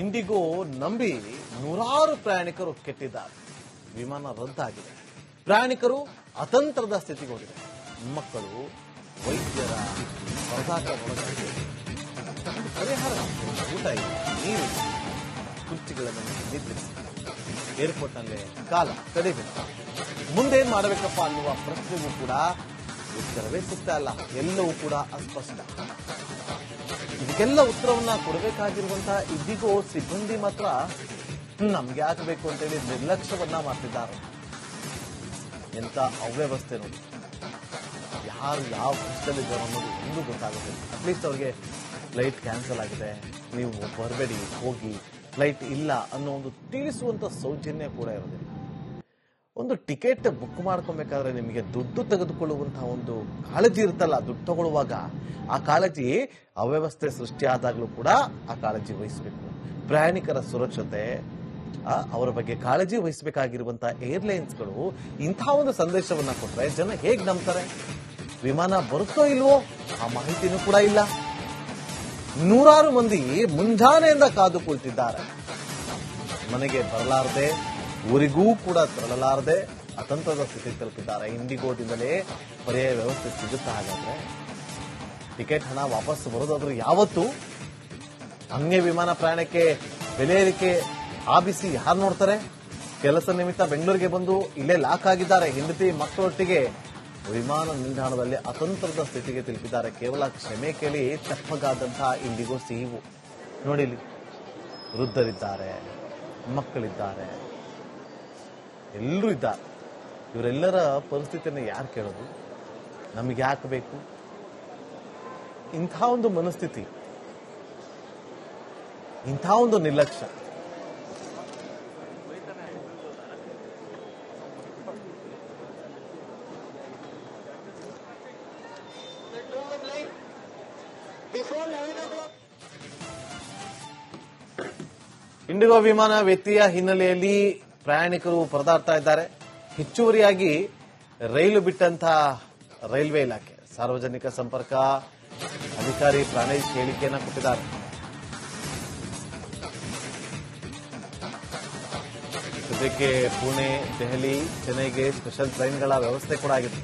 IndiGo ನಂಬಿ ನೂರಾರು ಪ್ರಯಾಣಿಕರು ಕೆಟ್ಟಿದ್ದಾರೆ. ವಿಮಾನ ರದ್ದಾಗಿದೆ. ಪ್ರಯಾಣಿಕರು ಅತಂತ್ರದ ಸ್ಥಿತಿಗೆ ಹೋಗಿದೆ. ಮಕ್ಕಳು ವೈದ್ಯರ ಪರದಾಟ ಒಳಗಾಗಿದೆ. ಪರಿಹಾರ ಊಟ ಇಲ್ಲ, ನೀರು, ಕುರ್ಚಿಗಳನ್ನು ನಿದ್ರಿಸಿ ಏರ್ಪೋರ್ಟ್ನಲ್ಲೇ ಕಾಲ ಕಡಿಬೇಕು. ಮುಂದೇನ್ ಮಾಡಬೇಕಪ್ಪ ಅನ್ನುವ ಪ್ರಶ್ನೆಗೂ ಕೂಡ ಉತ್ತರವೇ ಸಿಗ್ತಾ ಇಲ್ಲ. ಎಲ್ಲವೂ ಕೂಡ ಅಸ್ಪಷ್ಟ. ಇದಕ್ಕೆಲ್ಲ ಉತ್ತರವನ್ನ ಕೊಡಬೇಕಾಗಿರುವಂತಹ ಇಂಡಿಗೋ ಸಿಬ್ಬಂದಿ ಮಾತ್ರ ನಮ್ಗೆ ಆಗಬೇಕು ಅಂತೇಳಿ ನಿರ್ಲಕ್ಷ್ಯವನ್ನ ಮಾಡ್ತಿದ್ದಾರೆ. ಎಂತ ಅವ್ಯವಸ್ಥೆ ನೋಡಿ. ಯಾರು ಯಾವ ಕಷ್ಟದಲ್ಲಿದ್ದಾರೆ ಅನ್ನೋದು ಒಂದು ಗೊತ್ತಾಗುತ್ತೆ. ಅಟ್ಲೀಸ್ಟ್ ಅವ್ರಿಗೆ ಫ್ಲೈಟ್ ಕ್ಯಾನ್ಸಲ್ ಆಗಿದೆ, ನೀವು ಬರಬೇಡಿ, ಹೋಗಿ, ಫ್ಲೈಟ್ ಇಲ್ಲ ಅನ್ನೋ ಒಂದು ತಿಳಿಸುವಂತ ಸೌಜನ್ಯ ಕೂಡ ಇರೋದಿಲ್ಲ. ಒಂದು ಟಿಕೆಟ್ ಬುಕ್ ಮಾಡ್ಕೊಬೇಕಾದ್ರೆ ನಿಮಗೆ ದುಡ್ಡು ತೆಗೆದುಕೊಳ್ಳುವಂತಹ ಒಂದು ಕಾಳಜಿ ಇರುತ್ತಲ್ಲ, ದುಡ್ಡು ತಗೊಳ್ಳುವಾಗ ಆ ಕಾಳಜಿ ಅವ್ಯವಸ್ಥೆ ಸೃಷ್ಟಿಯಾದಾಗಲೂ ಕೂಡ ಆ ಕಾಳಜಿ ವಹಿಸಬೇಕು. ಪ್ರಯಾಣಿಕರ ಸುರಕ್ಷತೆ, ಅವರ ಬಗ್ಗೆ ಕಾಳಜಿ ವಹಿಸಬೇಕಾಗಿರುವಂತಹ ಏರ್ಲೈನ್ಸ್ಗಳು ಇಂತಹ ಒಂದು ಸಂದೇಶವನ್ನ ಕೊಟ್ರೆ ಜನ ಹೇಗೆ ನಂಬ್ತಾರೆ? ವಿಮಾನ ಬರುತ್ತೋ ಇಲ್ವೋ ಆ ಮಾಹಿತಿನೂ ಕೂಡ ಇಲ್ಲ. ನೂರಾರು ಮಂದಿ ಮುಂಜಾನೆಯಿಂದ ಕಾದು ಕುಳಿತಿದ್ದಾರೆ. ಮನೆಗೆ ಬರಲಾರದೆ, ಊರಿಗೂ ಕೂಡ ತೆರಳಲಾರದೆ ಅತಂತ್ರದ ಸ್ಥಿತಿ ತಲುಪಿದ್ದಾರೆ. ಇಂಡಿಗೋದಿಂದಲೇ ಪರ್ಯಾಯ ವ್ಯವಸ್ಥೆ ಸಿಗುತ್ತಾ? ಹಾಗಾದ್ರೆ ಟಿಕೆಟ್ ಹಣ ವಾಪಸ್ ಬರೋದಾದ್ರೂ ಯಾವತ್ತು? ಅನ್ಯ ವಿಮಾನ ಪ್ರಯಾಣಕ್ಕೆ ಬೆಲೆ ಏರಿಕೆ ಆಬಿಸಿ ಯಾರು ನೋಡ್ತಾರೆ? ಕೆಲಸ ನಿಮಿತ್ತ ಬೆಂಗಳೂರಿಗೆ ಬಂದು ಇಲ್ಲೇ ಲಾಕ್ ಆಗಿದ್ದಾರೆ. ಹೆಂಡತಿ ಮಕ್ಕಳೊಟ್ಟಿಗೆ ವಿಮಾನ ನಿಲ್ದಾಣದಲ್ಲಿ ಅತಂತ್ರದ ಸ್ಥಿತಿಗೆ ತಲುಪಿದ್ದಾರೆ. ಕೇವಲ ಕ್ಷಮೆ ಕೇಳಿ ತಪ್ಪಗಾದಂತಹ ಇಂಡಿಗೋ ಸಿಇಒ ನೋಡಿ, ವೃದ್ಧರಿದ್ದಾರೆ, ಮಕ್ಕಳಿದ್ದಾರೆ, ಎಲ್ಲರೂ ಇದ್ದಾರೆ. ಇವರೆಲ್ಲರ ಪರಿಸ್ಥಿತಿಯನ್ನು ಯಾರು ಕೇಳೋದು? ನಮಗೆ ಯಾಕೆ ಬೇಕು ಇಂಥ ಒಂದು ಮನಸ್ಥಿತಿ, ಇಂಥ ಒಂದು ನಿರ್ಲಕ್ಷ್ಯ? ಇಂಡಿಗೋ ವಿಮಾನ ವ್ಯತ್ಯಯ ಹಿನ್ನೆಲೆಯಲ್ಲಿ ಪ್ರಯಾಣಿಕರು ಪರದಾಡ್ತಾ ಇದ್ದಾರೆ. ಹೆಚ್ಚುವರಿಯಾಗಿ ರೈಲು ಬಿಟ್ಟಂತಹ ರೈಲ್ವೆ ಇಲಾಖೆ ಸಾರ್ವಜನಿಕ ಸಂಪರ್ಕ ಅಧಿಕಾರಿ ಪ್ರಾಣೇಶ್ ಹೇಳಿಕೆಯನ್ನು ಕೊಟ್ಟಿದ್ದಾರೆ. ಸದ್ಯಕ್ಕೆ ಪುಣೆ, ದೆಹಲಿ, ಚೆನ್ನೈಗೆ ಸ್ಪೆಷಲ್ ಟ್ರೈನ್ಗಳ ವ್ಯವಸ್ಥೆ ಕೂಡ ಆಗಿದೆ.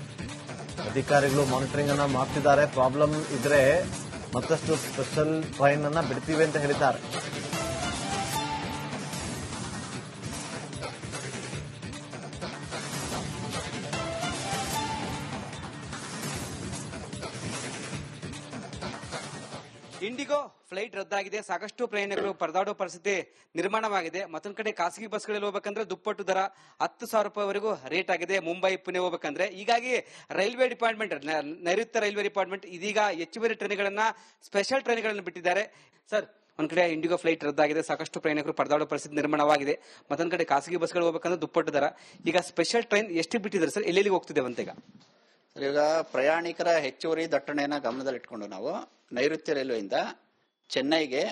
ಅಧಿಕಾರಿಗಳು ಮಾನಿಟರಿಂಗ್ ಅನ್ನ ಮಾಡ್ತಿದ್ದಾರೆ. ಪ್ರಾಬ್ಲಮ್ ಇದ್ರೆ ಮತ್ತಷ್ಟು ಸ್ಪೆಷಲ್ ಟ್ರೈನ್ ಅನ್ನ ಬಿಡ್ತೀವಿ ಅಂತ ಹೇಳಿದ್ದಾರೆ. ಇಂಡಿಗೋ ಫ್ಲೈಟ್ ರದ್ದಾಗಿದೆ. ಸಾಕಷ್ಟು ಪ್ರಯಾಣಿಕರು ಪರದಾಡೋ ಪರಿಸ್ಥಿತಿ ನಿರ್ಮಾಣವಾಗಿದೆ. ಮತ್ತೊಂದು ಕಡೆ ಖಾಸಗಿ ಬಸ್ಗಳಲ್ಲಿ ಹೋಗ್ಬೇಕಂದ್ರೆ ದುಪ್ಪಟ್ಟು ದರ, 10,000 ರೂಪಾಯಿವರೆಗೂ ರೇಟ್ ಆಗಿದೆ. ಮುಂಬೈ, ಪುಣೆ ಹೋಗ್ಬೇಕಂದ್ರೆ ಹೀಗಾಗಿ ರೈಲ್ವೆ ಡಿಪಾರ್ಟ್ಮೆಂಟ್, ನೈಋತ್ಯ ರೈಲ್ವೆ ಡಿಪಾರ್ಟ್ಮೆಂಟ್ ಇದೀಗ ಹೆಚ್ಚುವರಿ ಟ್ರೈನ್ಗಳನ್ನ, ಸ್ಪೆಷಲ್ ಟ್ರೈನ್ಗಳನ್ನು ಬಿಟ್ಟಿದ್ದಾರೆ. ಸರ್, ಒಂದ್ ಕಡೆ ಇಂಡಿಗೋ ಫ್ಲೈಟ್ ರದ್ದಾಗಿದೆ, ಸಾಕಷ್ಟು ಪ್ರಯಾಣಿಕರು ಪರದಾಡೋ ಪರಿಸ್ಥಿತಿ ನಿರ್ಮಾಣವಾಗಿದೆ. ಮತ್ತೊಂದು ಕಡೆ ಖಾಸಗಿ ಬಸ್ಗಳು ಹೋಗ್ಬೇಕಂದ್ರೆ ದುಪ್ಪಟ್ಟು ದರ. ಈಗ ಸ್ಪೆಷಲ್ ಟ್ರೈನ್ ಎಷ್ಟು ಬಿಟ್ಟಿದ್ದಾರೆ ಸರ್? ಎಲ್ಲೆಲ್ಲಿ ಹೋಗ್ತಿದೆ ಅಂತ? ಈಗ ಪ್ರಯಾಣಿಕರ ಹೆಚ್ಚುವರಿ ದಟ್ಟಣೆಯನ್ನ ಗಮನದಲ್ಲಿಟ್ಕೊಂಡು ನಾವು ನೈಋತ್ಯ ರೈಲ್ವೆಯಿಂದ ಚೆನ್ನೈಗೆ,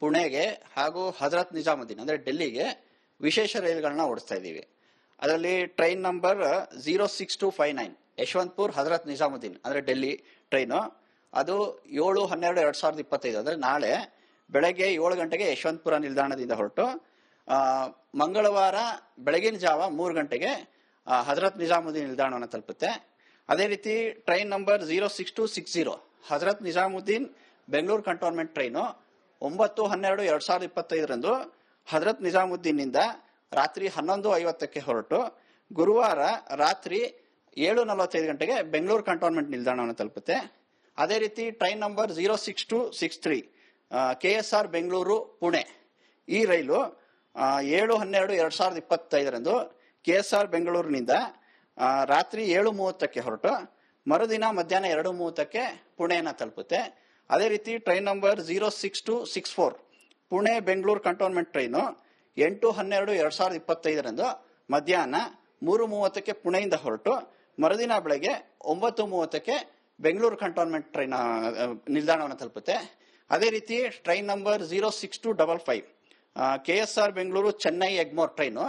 ಪುಣೆಗೆ ಹಾಗೂ ಹಜರತ್ ನಿಜಾಮುದ್ದೀನ್ ಅಂದ್ರೆ ಡೆಲ್ಲಿಗೆ ವಿಶೇಷ ರೈಲುಗಳನ್ನ ಓಡಿಸ್ತಾ ಇದ್ದೀವಿ. ಅದರಲ್ಲಿ ಟ್ರೈನ್ ನಂಬರ್ 06259 ಯಶವಂತಪುರ್ ಹಜರತ್ ನಿಜಾಮುದ್ದೀನ್ ಅಂದ್ರೆ ಡೆಲ್ಲಿ ಟ್ರೈನು, ಅದು 7/12/2025 ಅಂದ್ರೆ ನಾಳೆ ಬೆಳಗ್ಗೆ 7 ಗಂಟೆಗೆ ಯಶವಂತಪುರ ನಿಲ್ದಾಣದಿಂದ ಹೊರಟು ಮಂಗಳವಾರ ಬೆಳಗಿನ ಜಾವ 3 ಗಂಟೆಗೆ ಹಜರತ್ ನಿಜಾಮುದ್ದೀನ್ ನಿಲ್ದಾಣವನ್ನು ತಲುಪುತ್ತೆ. ಅದೇ ರೀತಿ train number 06260 Hazrat Nizamuddin Bengaluru cantonment train 9/12/2025 ಹಜರತ್ ನಿಜಾಮುದ್ದೀನ್ನಿಂದ ರಾತ್ರಿ 11:50 ಹೊರಟು ಗುರುವಾರ ರಾತ್ರಿ 7:45 ಗಂಟೆಗೆ ಬೆಂಗಳೂರು ಕಂಟೋನ್ಮೆಂಟ್ ನಿಲ್ದಾಣವನ್ನು ತಲುಪುತ್ತೆ. ಅದೇ ರೀತಿ train number 06263 KSR Bengaluru Pune, ಈ ರೈಲು 7/12/2025 KSR ಬೆಂಗಳೂರಿನಿಂದ ರಾತ್ರಿ 7:30 ಹೊರಟು ಮರುದಿನ ಮಧ್ಯಾಹ್ನ 2:30 ಪುಣೆಯನ್ನ ತಲುಪುತ್ತೆ. ಅದೇ ರೀತಿ train number 06264 Pune Bengaluru cantonment train 8/12/2025 ಮಧ್ಯಾಹ್ನ 3:30 ಪುಣೆಯಿಂದ ಹೊರಟು ಮರುದಿನ ಬೆಳಗ್ಗೆ 9:30 ಬೆಂಗಳೂರು ಕಂಟೋನ್ಮೆಂಟ್ ಟ್ರೈನ್ ನಿಲ್ದಾಣವನ್ನು ತಲುಪುತ್ತೆ. ಅದೇ ರೀತಿ train number 06255 KSR Bengaluru Chennai Egmore train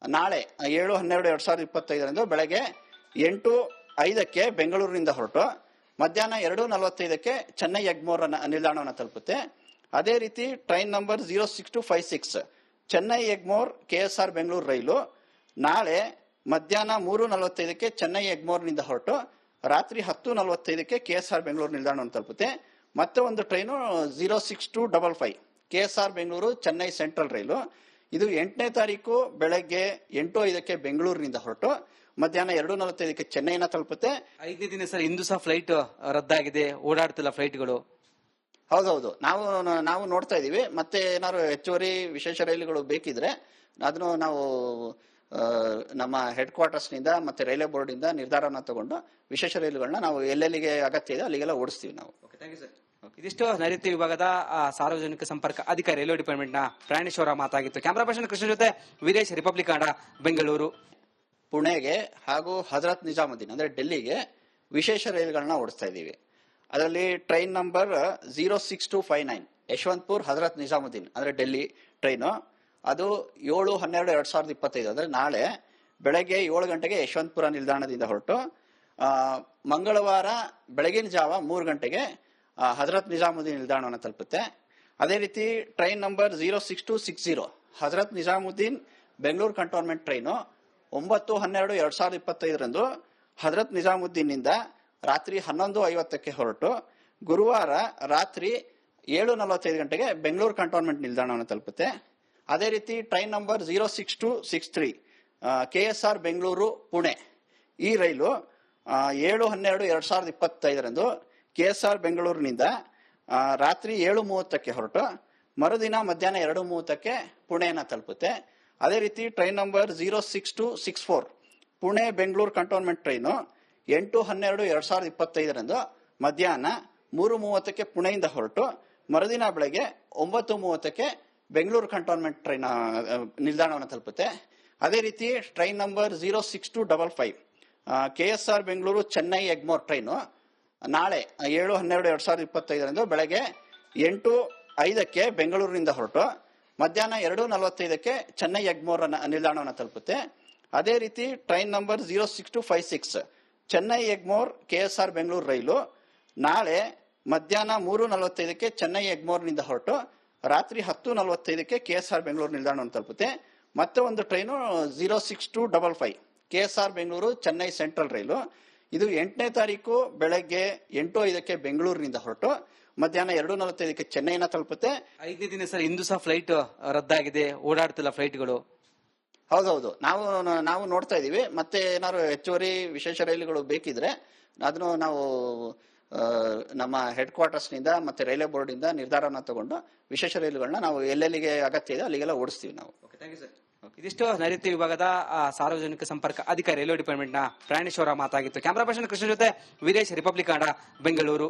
ನಾಳೆ 7/12/2025 ಬೆಳಗ್ಗೆ 8:05 ಬೆಂಗಳೂರಿನಿಂದ ಹೊರಟು ಮಧ್ಯಾಹ್ನ 2:45 ಚೆನ್ನೈ ಎಗ್ಮೋರ್ ನಿಲ್ದಾಣವನ್ನು ತಲುಪುತ್ತೆ. ಅದೇ ರೀತಿ train number 06256 Chennai Egmore KSR Bengaluru ರೈಲು ನಾಳೆ ಮಧ್ಯಾಹ್ನ 3:45ಕ್ಕೆ ಚೆನ್ನೈ ಎಗ್ಮೋರ್ನಿಂದ ಹೊರಟು ರಾತ್ರಿ 10:45ಕ್ಕೆ KSR ಬೆಂಗಳೂರು ನಿಲ್ದಾಣವನ್ನು ತಲುಪುತ್ತೆ. ಮತ್ತೆ ಒಂದು train 06255 KSR Bengaluru Chennai central ರೈಲು. ಇದು 8ನೇ ತಾರೀಕು ಬೆಳಗ್ಗೆ 8:05ಕ್ಕೆ ಬೆಂಗಳೂರಿನಿಂದ ಹೊರಟು ಮಧ್ಯಾಹ್ನ 2:45ಕ್ಕೆ ಚೆನ್ನೈನ ತಲುಪುತ್ತೆ. 5ನೇ ದಿನ ಸರ್ ಇಂದು ಸಹ ಫ್ಲೈಟ್ ರದ್ದಾಗಿದೆ, ಓಡಾಡ್ತಿಲ್ಲ ಫ್ಲೈಟ್ಗಳು. ಹೌದೌದು, ನಾವು ನೋಡ್ತಾ ಇದೀವಿ. ಮತ್ತೆ ಏನಾದ್ರು ಹೆಚ್ಚುವರಿ ವಿಶೇಷ ರೈಲುಗಳು ಬೇಕಿದ್ರೆ ಅದನ್ನು ನಾವು ನಮ್ಮ ಹೆಡ್ ಕ್ವಾರ್ಟರ್ಸ್ ನಿಂದ ಮತ್ತೆ ರೈಲ್ವೆ ಬೋರ್ಡ್ ಇಂದ ನಿರ್ಧಾರನ ತಗೊಂಡು ವಿಶೇಷ ರೈಲುಗಳನ್ನ ನಾವು ಎಲ್ಲೆಲ್ಲಿಗೆ ಅಗತ್ಯ ಇದೆ ಅಲ್ಲಿಗೆಲ್ಲ ಓಡಿಸ್ತೀವಿ ನಾವು. ಇದಿಷ್ಟು ನೈಋತ್ಯ ವಿಭಾಗದ ಸಾರ್ವಜನಿಕ ಸಂಪರ್ಕ ಅಧಿಕಾರಿ ರೈಲ್ವೆ ಡಿಪಾರ್ಟ್ಮೆಂಟ್ ನ ಪ್ರಾಣೇಶ್ ಅವರ ಮಾತಾಗಿತ್ತು. ಕ್ಯಾಮರಾ ಪರ್ಸನ್ ಕೃಷ್ಣ ಜೊತೆ ವೀರೇಶ್, ರಿಪಬ್ಲಿಕ್ ಕನ್ನಡ, ಬೆಂಗಳೂರು. ಪುಣೆಗೆ ಹಾಗೂ ಹಜರತ್ ನಿಜಾಮುದ್ದೀನ್ ಅಂದ್ರೆ ಡೆಲ್ಲಿಗೆ ವಿಶೇಷ ರೈಲುಗಳನ್ನ ಓಡಿಸ್ತಾ ಇದ್ದೀವಿ. ಅದರಲ್ಲಿ ಟ್ರೈನ್ ನಂಬರ್ 06259 ಯಶವಂತಪುರ್ ಹಜರತ್ ನಿಜಾಮುದ್ದೀನ್ ಅಂದ್ರೆ ಡೆಲ್ಲಿ ಟ್ರೈನು. ಅದು 7/12/2025 ಅಂದ್ರೆ ನಾಳೆ ಬೆಳಗ್ಗೆ 7 ಗಂಟೆಗೆ ಯಶವಂತಪುರ ನಿಲ್ದಾಣದಿಂದ ಹೊರಟು ಮಂಗಳವಾರ ಬೆಳಗಿನ ಜಾವ 3 ಗಂಟೆಗೆ ಹಜರತ್ ನಿಜಾಮುದ್ದೀನ್ ನಿಲ್ದಾಣವನ್ನು ತಲುಪುತ್ತೆ. ಅದೇ ರೀತಿ train number 06260 Hazrat Nizamuddin Bengaluru cantonment train 9/12/2025 Hazrat Nizamuddin ನಿಂದ ರಾತ್ರಿ 11:50ಕ್ಕೆ ಹೊರಟು ಗುರುವಾರ ರಾತ್ರಿ 7:45 ಗಂಟೆಗೆ ಬೆಂಗಳೂರು ಕಂಟೋನ್ಮೆಂಟ್ ನಿಲ್ದಾಣವನ್ನು ತಲುಪುತ್ತೆ. ಅದೇ ರೀತಿ train number 06263 KSR Bengaluru Pune ಈ ರೈಲು 7/12/2025 KSR ಬೆಂಗಳೂರಿನಿಂದ ರಾತ್ರಿ 7:30ಕ್ಕೆ ಹೊರಟು ಮರುದಿನ ಮಧ್ಯಾಹ್ನ 2:30ಕ್ಕೆ ಪುಣೆನ ತಲುಪುತ್ತೆ. ಅದೇ ರೀತಿ train number 06264 Pune Bengaluru cantonment train 8/12/2025 ಮಧ್ಯಾಹ್ನ 3:30ಕ್ಕೆ ಪುಣೆಯಿಂದ ಹೊರಟು ಮರುದಿನ ಬೆಳಗ್ಗೆ 9:30ಕ್ಕೆ ಬೆಂಗಳೂರು ಕಂಟೋನ್ಮೆಂಟ್ ಟ್ರೈನ್ ನಿಲ್ದಾಣವನ್ನು ತಲುಪುತ್ತೆ. ಅದೇ ರೀತಿ train number 06255 KSR Bengaluru Chennai Egmore train ನಾಳೆ 7/12/2025 ಬೆಳಗ್ಗೆ 8:05ಕ್ಕೆ ಬೆಂಗಳೂರಿನಿಂದ ಹೊರಟು ಮಧ್ಯಾಹ್ನ 2:45ಕ್ಕೆ ಚೆನ್ನೈ ಎಗ್ಮೋರ್ ನಿಲ್ದಾಣವನ್ನು ತಲುಪುತ್ತೆ. ಅದೇ ರೀತಿ train number 06256 Chennai Egmore KSR Bengaluru ರೈಲು ನಾಳೆ ಮಧ್ಯಾಹ್ನ 3:45ಕ್ಕೆ ಚೆನ್ನೈ ಎಗ್ಮೋರ್ನಿಂದ ಹೊರಟು ರಾತ್ರಿ 10:45ಕ್ಕೆ KSR ಬೆಂಗಳೂರು ನಿಲ್ದಾಣವನ್ನು ತಲುಪುತ್ತೆ. ಮತ್ತೆ ಒಂದು train 06255 KSR Bengaluru Chennai central ರೈಲು. ಇದು 8ನೇ ತಾರೀಕು ಬೆಳಗ್ಗೆ 8:05ಕ್ಕೆ ಬೆಂಗಳೂರಿನಿಂದ ಹೊರಟು ಮಧ್ಯಾಹ್ನ 2:45ಕ್ಕೆ ಚೆನ್ನೈನ ತಲುಪುತ್ತೆ. 5ನೇ ದಿನ ಸರ್ ಇಂದು ಸಹ ಫ್ಲೈಟ್ ರದ್ದಾಗಿದೆ, ಓಡಾಡ್ತಿಲ್ಲ ಫ್ಲೈಟ್ಗಳು. ಹೌದೌದು, ನಾವು ನೋಡ್ತಾ ಇದೀವಿ. ಮತ್ತೆ ಏನಾದ್ರು ಹೆಚ್ಚುವರಿ ವಿಶೇಷ ರೈಲುಗಳು ಬೇಕಿದ್ರೆ ಅದನ್ನು ನಾವು ನಮ್ಮ ಹೆಡ್ ಕ್ವಾರ್ಟರ್ಸ್ ನಿಂದ ಮತ್ತೆ ರೈಲ್ವೆ ಬೋರ್ಡ್ ಇಂದ ನಿರ್ಧಾರನ ತಗೊಂಡು ವಿಶೇಷ ರೈಲುಗಳನ್ನ ನಾವು ಎಲ್ಲೆಲ್ಲಿಗೆ ಅಗತ್ಯ ಇದೆ ಅಲ್ಲಿಗೆಲ್ಲ ಓಡಿಸ್ತೀವಿ ನಾವು. ಇದಿಷ್ಟು ನೈಋತ್ಯ ವಿಭಾಗದ ಸಾರ್ವಜನಿಕ ಸಂಪರ್ಕ ಅಧಿಕಾರಿ ರೈಲ್ವೆ ಡಿಪಾರ್ಟ್ಮೆಂಟ್ ನ ಪ್ರಾಣೇಶ್ ಅವರ ಮಾತಾಗಿತ್ತು. ಕ್ಯಾಮರಾ ಪರ್ಸನ್ ಕೃಷ್ಣ ಜೊತೆ ವೀರೇಶ್, ರಿಪಬ್ಲಿಕ್ ಕನ್ನಡ, ಬೆಂಗಳೂರು.